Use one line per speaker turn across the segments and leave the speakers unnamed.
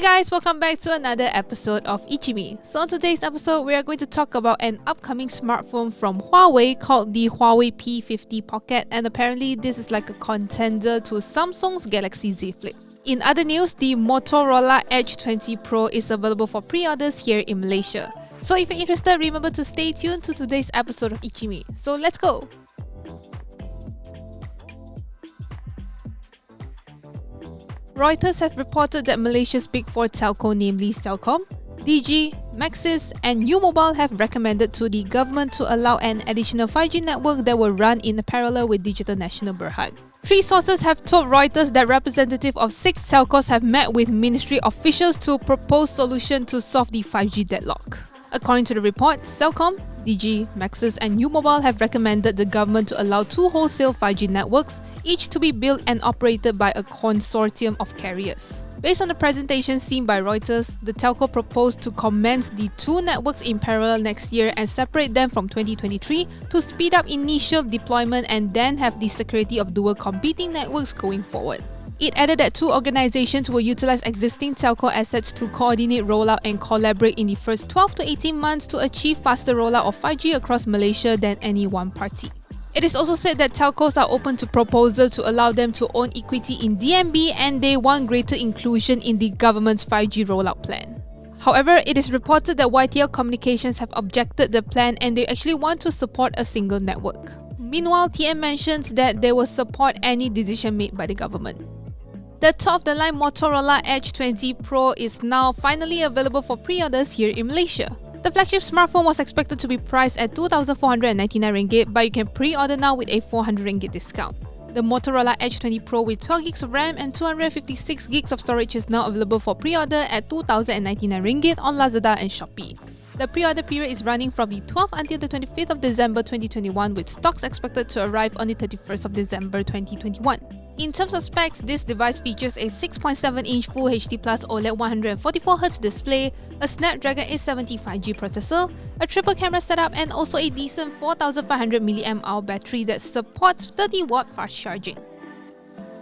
Hey guys, welcome back to another episode of ICYMI. So on today's episode, we are going to talk about an upcoming smartphone from Huawei called the Huawei P50 Pocket, and apparently this is like a contender to Samsung's Galaxy Z Flip. In other news, the Motorola Edge 20 Pro is available for pre-orders here in Malaysia. So if you're interested, remember to stay tuned to today's episode of ICYMI. So let's go! Reuters have reported that Malaysia's Big Four telco, namely Celcom, Digi, Maxis and U Mobile have recommended to the government to allow an additional 5G network that will run in parallel with Digital Nasional Berhad. Three sources have told Reuters that representatives of 6 telcos have met with ministry officials to propose solutions to solve the 5G deadlock. According to the report, Celcom, Digi, Maxis and U Mobile have recommended the government to allow 2 wholesale 5G networks, each to be built and operated by a consortium of carriers. Based on the presentation seen by Reuters, the telco proposed to commence the 2 networks in parallel next year and separate them from 2023 to speed up initial deployment and then have the security of dual competing networks going forward. It added that 2 organizations will utilize existing telco assets to coordinate rollout and collaborate in the first 12 to 18 months to achieve faster rollout of 5G across Malaysia than any one party. It is also said that telcos are open to proposals to allow them to own equity in DNB and they want greater inclusion in the government's 5G rollout plan. However, it is reported that YTL Communications have objected the plan and they actually want to support a single network. Meanwhile, TM mentions that they will support any decision made by the government. The top-of-the-line Motorola Edge 20 Pro is now finally available for pre-orders here in Malaysia. The flagship smartphone was expected to be priced at 2,499 ringgit, but you can pre-order now with a 400 ringgit discount. The Motorola Edge 20 Pro with 12 gigs of RAM and 256 gigs of storage is now available for pre-order at 2,099 ringgit on Lazada and Shopee. The pre-order period is running from the 12th until the 25th of December 2021, with stocks expected to arrive on the 31st of December 2021. In terms of specs, this device features a 6.7-inch Full HD Plus OLED 144Hz display, a Snapdragon 870 5G processor, a triple camera setup and also a decent 4500 mAh battery that supports 30-watt fast charging.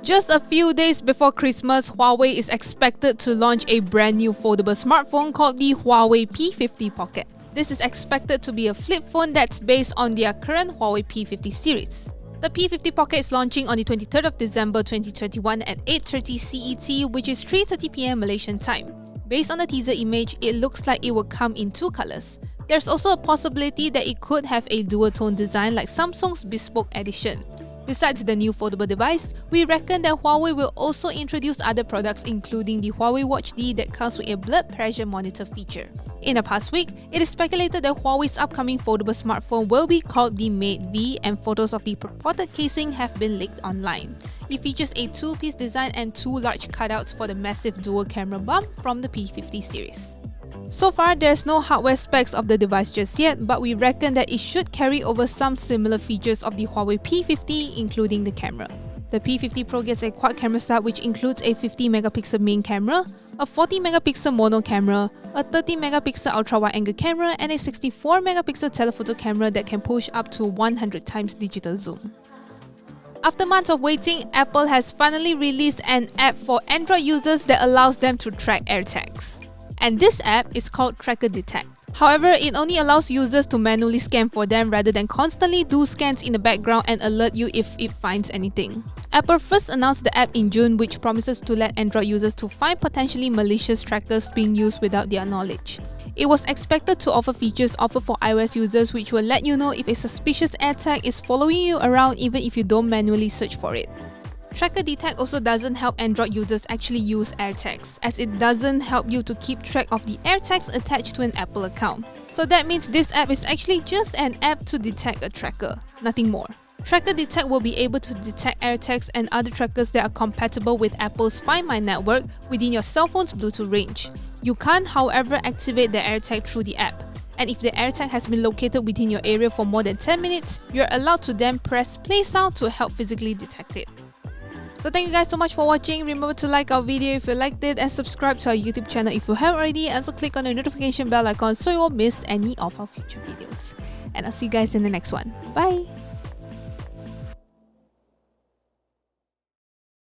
Just a few days before Christmas, Huawei is expected to launch a brand new foldable smartphone called the Huawei P50 Pocket. This is expected to be a flip phone that's based on their current Huawei P50 series. The P50 Pocket is launching on the 23rd of December 2021 at 8:30 CET, which is 3:30 PM Malaysian time. Based on the teaser image, it looks like it will come in 2 colors. There's also a possibility that it could have a dual-tone design like Samsung's bespoke edition. Besides the new foldable device, we reckon that Huawei will also introduce other products including the Huawei Watch D that comes with a blood pressure monitor feature. In the past week, it is speculated that Huawei's upcoming foldable smartphone will be called the Mate V and photos of the purported casing have been leaked online. It features a 2-piece design and 2 large cutouts for the massive dual camera bump from the P50 series. So far, there's no hardware specs of the device just yet, but we reckon that it should carry over some similar features of the Huawei P50, including the camera. The P50 Pro gets a quad camera setup which includes a 50-megapixel main camera, a 40-megapixel mono camera, a 30-megapixel ultra-wide-angle camera and a 64-megapixel telephoto camera that can push up to 100 times digital zoom. After months of waiting, Apple has finally released an app for Android users that allows them to track AirTags. And this app is called Tracker Detect. However, it only allows users to manually scan for them rather than constantly do scans in the background and alert you if it finds anything. Apple first announced the app in June, which promises to let Android users to find potentially malicious trackers being used without their knowledge. It was expected to offer features offered for iOS users which will let you know if a suspicious AirTag is following you around even if you don't manually search for it. Tracker Detect also doesn't help Android users actually use AirTags, as it doesn't help you to keep track of the AirTags attached to an Apple account. So that means this app is actually just an app to detect a tracker, nothing more. Tracker Detect will be able to detect AirTags and other trackers that are compatible with Apple's Find My network within your cell phone's Bluetooth range. You can't, however, activate the AirTag through the app. And if the AirTag has been located within your area for more than 10 minutes, you're allowed to then press play sound to help physically detect it. So thank you guys so much for watching. Remember to like our video if you liked it and subscribe to our YouTube channel if you haven't already. Also click on the notification bell icon so you won't miss any of our future videos. And I'll see you guys in the next one. Bye!